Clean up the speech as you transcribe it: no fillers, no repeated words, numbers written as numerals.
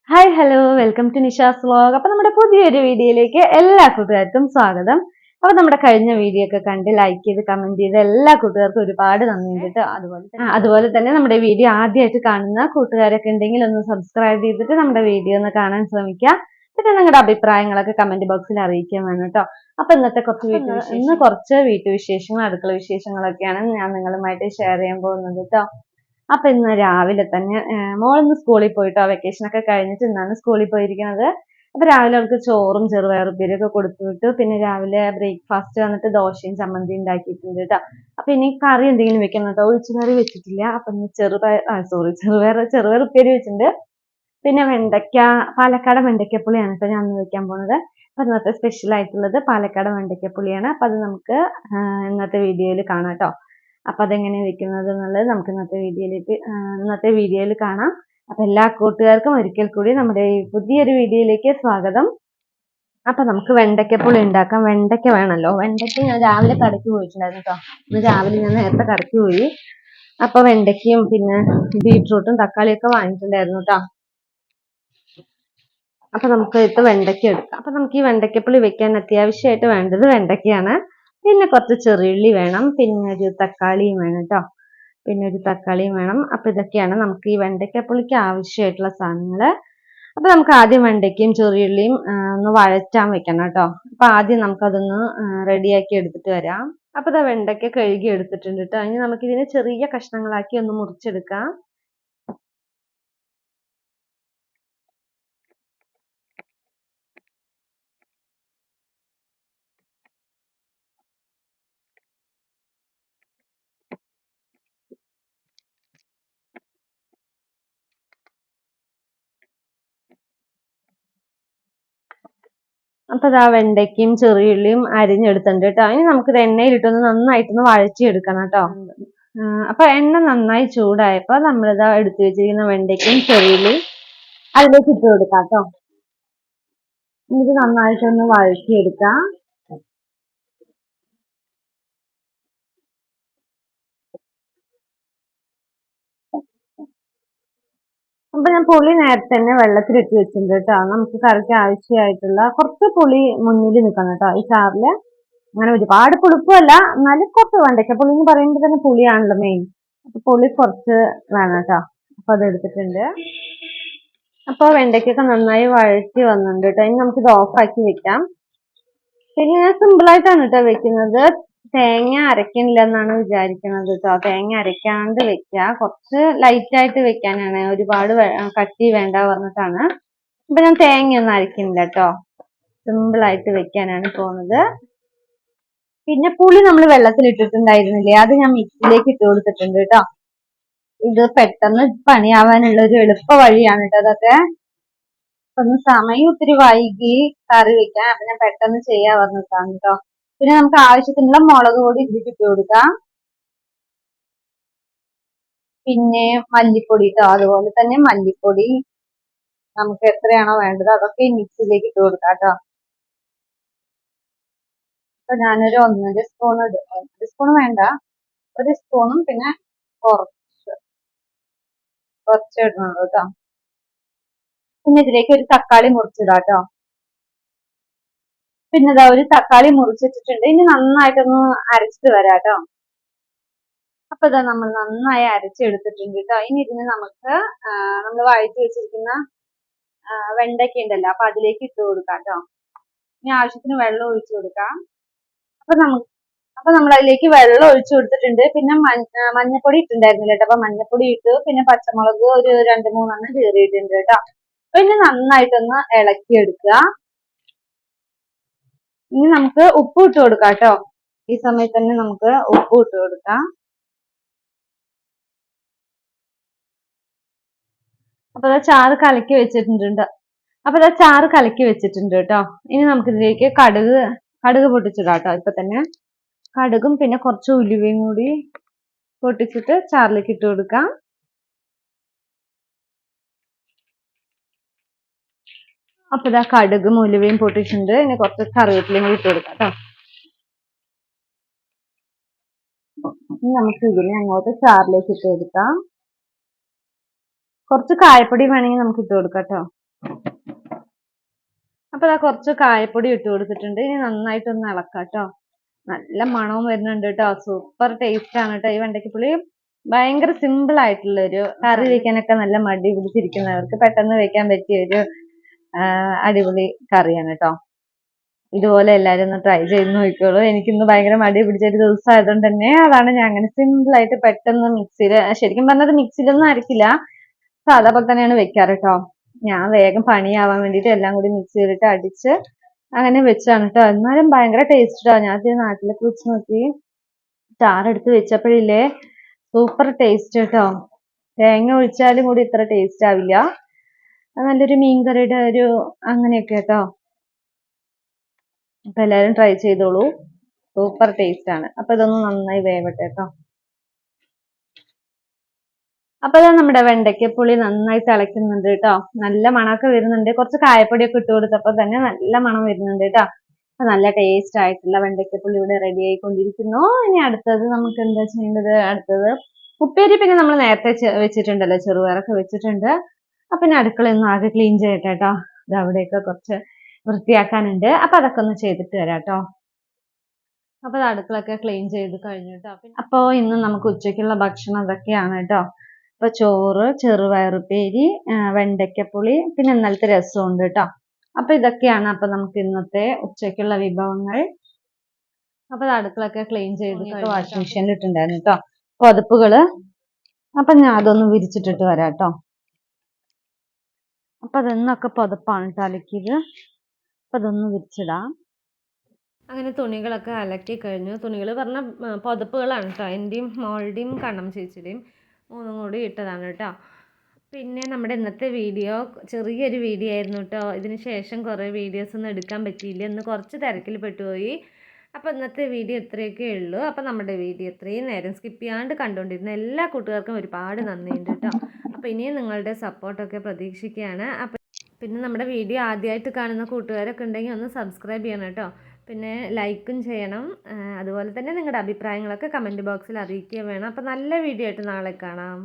Hi hello welcome to Nisha's vlog. അപ്പൊ നമ്മുടെ പുതിയൊരു വീഡിയോയിലേക്ക് എല്ലാ കൂട്ടുകാർക്കും സ്വാഗതം. അപ്പൊ നമ്മുടെ കഴിഞ്ഞ വീഡിയോ ഒക്കെ കണ്ട് ലൈക്ക് ചെയ്ത് കമന്റ് ചെയ്ത് എല്ലാ കൂട്ടുകാർക്കും ഒരുപാട് നന്ദിയുണ്ട് കേട്ടോ. അതുപോലെ തന്നെ നമ്മുടെ വീഡിയോ ആദ്യമായിട്ട് കാണുന്ന കൂട്ടുകാരൊക്കെ ഉണ്ടെങ്കിൽ ഒന്ന് സബ്സ്ക്രൈബ് ചെയ്തിട്ട് നമ്മുടെ വീഡിയോ ഒന്ന് കാണാൻ ശ്രമിക്കുക. പിന്നെ നിങ്ങളുടെ അഭിപ്രായങ്ങളൊക്കെ കമന്റ് ബോക്സിൽ അറിയിക്കാൻ വേണം കേട്ടോ. അപ്പൊ ഇന്നത്തെ കുറച്ച് വീട്ടുവിശേഷങ്ങൾ അടുക്കള വിശേഷങ്ങളൊക്കെയാണ് ഞാൻ നിങ്ങളുമായിട്ട് ഷെയർ ചെയ്യാൻ പോകുന്നത് കേട്ടോ. അപ്പൊ ഇന്ന് രാവിലെ തന്നെ മോളിന്ന് സ്കൂളിൽ പോയിട്ടോ, വെക്കേഷൻ ഒക്കെ കഴിഞ്ഞിട്ട് ഇന്നാണ് സ്കൂളിൽ പോയിരിക്കുന്നത്. അപ്പൊ രാവിലെ അവർക്ക് ചോറും ചെറുപയറുപ്പേരിയൊക്കെ കൊടുത്തു വിട്ടു. പിന്നെ രാവിലെ ബ്രേക്ക്ഫാസ്റ്റ് വന്നിട്ട് ദോശയും ചമ്മന്തി ഉണ്ടാക്കിയിട്ടുണ്ട് കേട്ടോ. അപ്പൊ ഇനി കറി എന്തെങ്കിലും വെക്കണം കേട്ടോ. ഒഴിച്ചുകറി വെച്ചിട്ടില്ല. അപ്പൊ ഇനി ചെറുപയർ ഉപ്പേരി വെച്ചിട്ടുണ്ട്. പിന്നെ വെണ്ടയ്ക്ക, പാലക്കാട് വെണ്ടയ്ക്കപ്പുളിയാണ് കേട്ടോ ഞാൻ വെക്കാൻ പോകുന്നത്. അപ്പൊ ഇന്നത്തെ സ്പെഷ്യൽ ആയിട്ടുള്ളത് പാലക്കാട് വെണ്ടയ്ക്കപ്പുളിയാണ്. അപ്പൊ അത് നമുക്ക് ഇന്നത്തെ വീഡിയോയിൽ കാണാം കേട്ടോ. അപ്പൊ അതെങ്ങനെ വെക്കുന്നത് എന്നുള്ളത് നമുക്ക് ഇന്നത്തെ വീഡിയോയിൽ കാണാം. അപ്പൊ എല്ലാ കൂട്ടുകാർക്കും ഒരിക്കൽ കൂടി നമ്മുടെ ഈ പുതിയൊരു വീഡിയോയിലേക്ക് സ്വാഗതം. അപ്പൊ നമുക്ക് വെണ്ടയ്ക്കപ്പുളി ഉണ്ടാക്കാം. വെണ്ടയ്ക്ക വേണമല്ലോ. വെണ്ടയ്ക്ക ഞാൻ രാവിലെ കടയ്ക്ക് പോയിട്ടുണ്ടായിരുന്നു കേട്ടോ. ഇന്ന് രാവിലെ ഞാൻ നേരത്തെ കടയ്ക്ക് പോയി. അപ്പൊ വെണ്ടയ്ക്കയും പിന്നെ ബീട്രൂട്ടും തക്കാളിയൊക്കെ വാങ്ങിയിട്ടുണ്ടായിരുന്നു കേട്ടോ. അപ്പൊ നമുക്ക് ഇപ്പൊ വെണ്ടയ്ക്ക എടുക്കാം. അപ്പൊ നമുക്ക് ഈ വെണ്ടയ്ക്കപ്പുളി വെക്കാൻ അത്യാവശ്യമായിട്ട് വേണ്ടത് വെണ്ടയ്ക്കയാണ്. പിന്നെ കുറച്ച് ചെറിയുള്ളി വേണം. പിന്നെ ഒരു തക്കാളിയും വേണം കേട്ടോ. അപ്പൊ ഇതൊക്കെയാണ് നമുക്ക് ഈ വെണ്ടയ്ക്കപ്പുളിക്ക് ആവശ്യമായിട്ടുള്ള സാധനങ്ങള്. അപ്പൊ നമുക്ക് ആദ്യം വെണ്ടയ്ക്കയും ചെറിയുള്ളിയും ഒന്ന് വഴറ്റാൻ വെക്കണം കേട്ടോ. അപ്പൊ ആദ്യം നമുക്കതൊന്ന് റെഡിയാക്കി എടുത്തിട്ട് വരാം. അപ്പൊ ഇതാ വെണ്ടയ്ക്ക കഴുകി എടുത്തിട്ടുണ്ട് കേട്ടോ. ഇനി നമുക്കിതിനെ ചെറിയ കഷ്ണങ്ങളാക്കി ഒന്ന് മുറിച്ചെടുക്കാം. അപ്പൊ ഇതാ വെണ്ടയ്ക്കയും ചെറിയുള്ളിയും അരിഞ്ഞെടുത്തിട്ടുണ്ട് കേട്ടോ. ഇനി നമുക്കിത് എണ്ണയിലിട്ടൊന്ന് നന്നായിട്ടൊന്ന് വഴറ്റിയെടുക്കണം കേട്ടോ. അപ്പൊ എണ്ണ നന്നായി ചൂടായപ്പോ നമ്മളിതാ എടുത്തു വെച്ചിരിക്കുന്ന വെണ്ടയ്ക്കയും ചെറിയുള്ളിയും അതിലേക്ക് ഇട്ട് കൊടുക്കാം കേട്ടോ. ഇത് നന്നായിട്ടൊന്ന് വഴറ്റിയെടുക്കാം. അപ്പൊ ഞാൻ പുളി നേരത്തെ തന്നെ വെള്ളത്തിലിട്ട് വെച്ചിട്ടുണ്ട് കേട്ടോ. നമുക്ക് കറിക്ക് ആവശ്യമായിട്ടുള്ള കുറച്ച് പുളി മുന്നിൽ നിൽക്കണം കേട്ടോ ഈ ചാറില്. അങ്ങനെ ഒരുപാട് പുളിപ്പല്ല, എന്നാലും കുറച്ച് വെണ്ടയ്ക്ക പുളി എന്ന് പറയുമ്പോൾ തന്നെ പുളിയാണല്ലോ മെയിൻ. അപ്പൊ പുളി കുറച്ച് വേണം കേട്ടോ. അപ്പൊ അത് എടുത്തിട്ടുണ്ട്. അപ്പൊ വെണ്ടയ്ക്കൊക്കെ നന്നായി വഴറ്റി വന്നിട്ടുണ്ട് കേട്ടോ. ഇനി നമുക്കിത് ഓഫാക്കി വെക്കാം. പിന്നെ ഞാൻ സിമ്പിൾ ആയിട്ടാണ് കേട്ടോ വെക്കുന്നത്. തേങ്ങ അരക്കണില്ല എന്നാണ് വിചാരിക്കുന്നത് കേട്ടോ. തേങ്ങ അരക്കാണ്ട് വെക്കുക. കുറച്ച് ലൈറ്റ് ആയിട്ട് വെക്കാനാണ്, ഒരുപാട് കട്ടി വേണ്ട പറഞ്ഞിട്ടാണ്. അപ്പൊ ഞാൻ തേങ്ങയൊന്നും അരക്കുന്നില്ല കേട്ടോ. സിമ്പിൾ ആയിട്ട് വെക്കാനാണ് പോകുന്നത്. പിന്നെ പുളി നമ്മൾ വെള്ളത്തിൽ ഇട്ടിട്ടുണ്ടായിരുന്നില്ലേ, അത് ഞാൻ മിക്സിയിലേക്ക് ഇട്ട് കൊടുത്തിട്ടുണ്ട് കേട്ടോ. ഇത് പെട്ടെന്ന് പണിയാവാനുള്ള ഒരു എളുപ്പ വഴിയാണ് കേട്ടോ അതൊക്കെ. ഒന്ന് സമയം ഒത്തിരി വൈകി കറി വെക്കാൻ, അപ്പൊ ഞാൻ പെട്ടെന്ന് ചെയ്യാ പറഞ്ഞിട്ടാണ് കേട്ടോ. പിന്നെ നമുക്ക് ആവശ്യത്തിനുള്ള മുളക് പൊടി ഇതിലേക്ക് ഇട്ട് കൊടുക്കാം. പിന്നെ മല്ലിപ്പൊടി കേട്ടോ. അതുപോലെ തന്നെ മല്ലിപ്പൊടി നമുക്ക് എത്രയാണോ വേണ്ടത് അതൊക്കെ ഈ മിക്സിയിലേക്ക് ഇട്ട് കൊടുക്കാം കേട്ടോ. അപ്പൊ ഞാനൊരു 1.5 സ്പൂൺ ഇടും. 1 സ്പൂൺ വേണ്ട, 1 സ്പൂണും പിന്നെ കുറച്ച് ഇടണുള്ളൂ കേട്ടോ. പിന്നെ ഇതിലേക്ക് ഒരു തക്കാളി മുറിച്ചിടാം കേട്ടോ. പിന്നെ ഇതാ ഒരു തക്കാളി മുറിച്ചിട്ടിട്ടുണ്ട്. ഇനി നന്നായിട്ടൊന്ന് അരച്ചിട്ട് വരാം കേട്ടോ. അപ്പൊ ഇതാ നമ്മൾ നന്നായി അരച്ചെടുത്തിട്ടുണ്ട് കേട്ടോ. ഇനി ഇതിന് നമുക്ക് നമ്മൾ വഴറ്റി വെച്ചിരിക്കുന്ന വെണ്ടയ്ക്ക ഉണ്ടല്ലോ, അപ്പൊ അതിലേക്ക് ഇട്ട് കൊടുക്കാം കേട്ടോ. ഇനി ആവശ്യത്തിന് വെള്ളം ഒഴിച്ചു കൊടുക്കാം. അപ്പൊ നമ്മൾ അതിലേക്ക് വെള്ളം ഒഴിച്ചു കൊടുത്തിട്ടുണ്ട്. പിന്നെ മഞ്ഞപ്പൊടി ഇട്ടുണ്ടായിരുന്നില്ല കേട്ടോ. അപ്പൊ മഞ്ഞപ്പൊടി ഇട്ടു. പിന്നെ പച്ചമുളക് ഒരു 2-3 കീറിയിട്ടുണ്ട് കേട്ടോ. പിന്നെ നന്നായിട്ടൊന്ന് ഇളക്കി എടുക്കുക. ഇനി നമുക്ക് ഉപ്പ് ഇട്ട് കൊടുക്കാം കേട്ടോ. ഈ സമയത്ത് തന്നെ നമുക്ക് ഉപ്പ് ഇട്ട് കൊടുക്കാം. അപ്പൊ ചാറ് കലക്കി വെച്ചിട്ടുണ്ട് കേട്ടോ. ഇനി നമുക്ക് ഇതിലേക്ക് കടുക് പൊട്ടിച്ചിടാം കേട്ടോ. ഇപ്പൊ തന്നെ കടുകും പിന്നെ കുറച്ച് ഉലുവയും കൂടി പൊട്ടിച്ചിട്ട് ചാറിലേക്ക് ഇട്ട് കൊടുക്കാം. അപ്പൊ ഇതാ കടുകും ഉലുവയും പൊട്ടിച്ചിട്ടുണ്ട്. ഇനി കുറച്ച് കറിവേപ്പിലയും കൂടി ഇട്ട് കൊടുക്കാം കേട്ടോ. ഇനി നമുക്ക് ഇതിനെ അങ്ങോട്ട് ചാറിലേക്ക് ഇട്ട് കൊടുക്കാം. കുറച്ച് കായപ്പൊടി വേണമെങ്കിൽ നമുക്ക് ഇട്ട് കൊടുക്കാം കേട്ടോ. അപ്പൊ അതാ കുറച്ച് കായപ്പൊടി ഇട്ട് കൊടുത്തിട്ടുണ്ട്. ഇനി നന്നായിട്ടൊന്ന് ഇളക്കാം കേട്ടോ. നല്ല മണവും വരുന്നുണ്ട് കേട്ടോ. സൂപ്പർ ടേസ്റ്റ് ആണ് കേട്ടോ ഈ വെണ്ടയ്ക്കപ്പുളി. ഭയങ്കര സിമ്പിൾ ആയിട്ടുള്ള ഒരു കറി വെക്കാനൊക്കെ നല്ല മടി പിടിച്ചിരിക്കുന്നവർക്ക് പെട്ടെന്ന് വെക്കാൻ പറ്റിയ ഒരു അടിപൊളി കറിയാണ് കേട്ടോ. ഇതുപോലെ എല്ലാവരും ഒന്ന് ട്രൈ ചെയ്ത് നോക്കിക്കോളൂ. എനിക്കിന്ന് ഭയങ്കര മടി പിടിച്ചൊരു ദിവസം ആയതുകൊണ്ട് തന്നെ അതാണ് ഞാൻ അങ്ങനെ സിമ്പിൾ ആയിട്ട് പെട്ടെന്ന് മിക്സിയിൽ, ശരിക്കും പറഞ്ഞത് മിക്സിയിലൊന്നും അരക്കില്ല, സാധാ പോലെ തന്നെയാണ് വെക്കാറ് കേട്ടോ. ഞാൻ വേഗം പണിയാവാൻ വേണ്ടിയിട്ട് എല്ലാം കൂടി മിക്സിയിലിട്ട് അടിച്ച് അങ്ങനെ വെച്ചാണ് കേട്ടോ. എന്നാലും ഭയങ്കര ടേസ്റ്റാ. ഞാൻ നാട്ടിലൊക്കെ വെച്ച് നോക്കി ചാറെടുത്ത് വെച്ചപ്പോഴില്ലേ സൂപ്പർ ടേസ്റ്റ് കേട്ടോ. തേങ്ങ ഒഴിച്ചാലും കൂടി ഇത്ര ടേസ്റ്റ് ആവില്ല. നല്ലൊരു മീൻകറിയുടെ ഒരു അങ്ങനെയൊക്കെ കേട്ടോ. അപ്പൊ എല്ലാവരും ട്രൈ ചെയ്തോളൂ. സൂപ്പർ ടേസ്റ്റ് ആണ്. അപ്പൊ ഇതൊന്ന് നന്നായി വേവട്ടെ കേട്ടോ. അപ്പൊ ഇതാ നമ്മുടെ വെണ്ടയ്ക്കപ്പുളി നന്നായി തിളയ്ക്കുന്നുണ്ട് കേട്ടോ. നല്ല മണമൊക്കെ വരുന്നുണ്ട്. കുറച്ച് കായപ്പൊടിയൊക്കെ ഇട്ട് കൊടുത്തപ്പോൾ തന്നെ നല്ല മണം വരുന്നുണ്ട് കേട്ടോ. നല്ല ടേസ്റ്റ് ആയിട്ടുള്ള വെണ്ടയ്ക്കപ്പുളി ഇവിടെ റെഡി ആയിക്കൊണ്ടിരിക്കുന്നു. ഇനി അടുത്തത് നമുക്ക് എന്താ ചെയ്യേണ്ടത്? അടുത്തത് ഉപ്പേരി പിന്നെ നമ്മൾ നേരത്തെ വെച്ചിട്ടുണ്ടല്ലോ, ചെറുപയറൊക്കെ വെച്ചിട്ടുണ്ട്. അപ്പൊ ഇനി അടുക്കളയൊന്നും ആകെ ക്ലീൻ ചെയ്യട്ടെ കേട്ടോ. ഇത് അവിടെയൊക്കെ കുറച്ച് വൃത്തിയാക്കാനുണ്ട്. അപ്പൊ അതൊക്കെ ഒന്ന് ചെയ്തിട്ട് വരാം കേട്ടോ. അപ്പൊ അടുക്കളൊക്കെ ക്ലീൻ ചെയ്ത് കഴിഞ്ഞു കേട്ടോ. അപ്പൊ ഇന്ന് നമുക്ക് ഉച്ചയ്ക്കുള്ള ഭക്ഷണം അതൊക്കെയാണ് കേട്ടോ. അപ്പൊ ചോറ്, ചെറുപയറുപ്പേരി, വെണ്ടയ്ക്കപ്പുളി, പിന്നെ ഇന്നലത്തെ രസം ഉണ്ട് കേട്ടോ. അപ്പൊ ഇതൊക്കെയാണ് അപ്പൊ നമുക്ക് ഇന്നത്തെ ഉച്ചയ്ക്കുള്ള വിഭവങ്ങൾ. അപ്പൊ അടുക്കളൊക്കെ ക്ലീൻ ചെയ്തിട്ട് വാഷിംഗ് മെഷീനിൽ ഇട്ടുണ്ടായിരുന്നു കേട്ടോ പുതപ്പുകള്. അപ്പൊ ഞാൻ അതൊന്ന് വിരിച്ചിട്ടിട്ട് വരാം കേട്ടോ. അപ്പൊ അതൊന്നൊക്കെ പുതപ്പാണ് കേട്ടോ അലക്കിയത്. അപ്പൊ അതൊന്ന് വിരിച്ചിടാം. അങ്ങനെ തുണികളൊക്കെ അലക്കി കഴിഞ്ഞു. തുണികൾ പറഞ്ഞ പുതപ്പുകളാണ് കേട്ടോ. എൻ്റെയും മോളുടെയും കണ്ണം ചേച്ചിയുടെയും മൂന്നും കൂടി ഇട്ടതാണ് കേട്ടോ. പിന്നെ നമ്മുടെ ഇന്നത്തെ വീഡിയോ ചെറിയൊരു വീഡിയോ ആയിരുന്നു കേട്ടോ. ഇതിന് ശേഷം കുറേ വീഡിയോസ് ഒന്നും എടുക്കാൻ പറ്റിയില്ല. ഇന്ന് കുറച്ച് തിരക്കിൽ പെട്ടുപോയി. അപ്പോൾ ഇന്നത്തെ വീഡിയോ ഇത്രയൊക്കെ ഉള്ളൂ. അപ്പോൾ നമ്മുടെ വീഡിയോ ഇത്രയും നേരം സ്കിപ്പ് ചെയ്യാണ്ട് കണ്ടുകൊണ്ടിരുന്ന എല്ലാ കൂട്ടുകാർക്കും ഒരുപാട് നന്ദിയുണ്ട് കേട്ടോ. അപ്പോൾ ഇനിയും നിങ്ങളുടെ സപ്പോർട്ടൊക്കെ പ്രതീക്ഷിക്കുകയാണ്. അപ്പോൾ പിന്നെ നമ്മുടെ വീഡിയോ ആദ്യമായിട്ട് കാണുന്ന കൂട്ടുകാരൊക്കെ ഉണ്ടെങ്കിൽ ഒന്ന് സബ്സ്ക്രൈബ് ചെയ്യണം കേട്ടോ. പിന്നെ ലൈക്കും ചെയ്യണം. അതുപോലെ തന്നെ നിങ്ങളുടെ അഭിപ്രായങ്ങളൊക്കെ കമൻറ്റ് ബോക്സിൽ അറിയിക്കുക വേണം. അപ്പോൾ നല്ല വീഡിയോ ആയിട്ട് നാളെ കാണാം.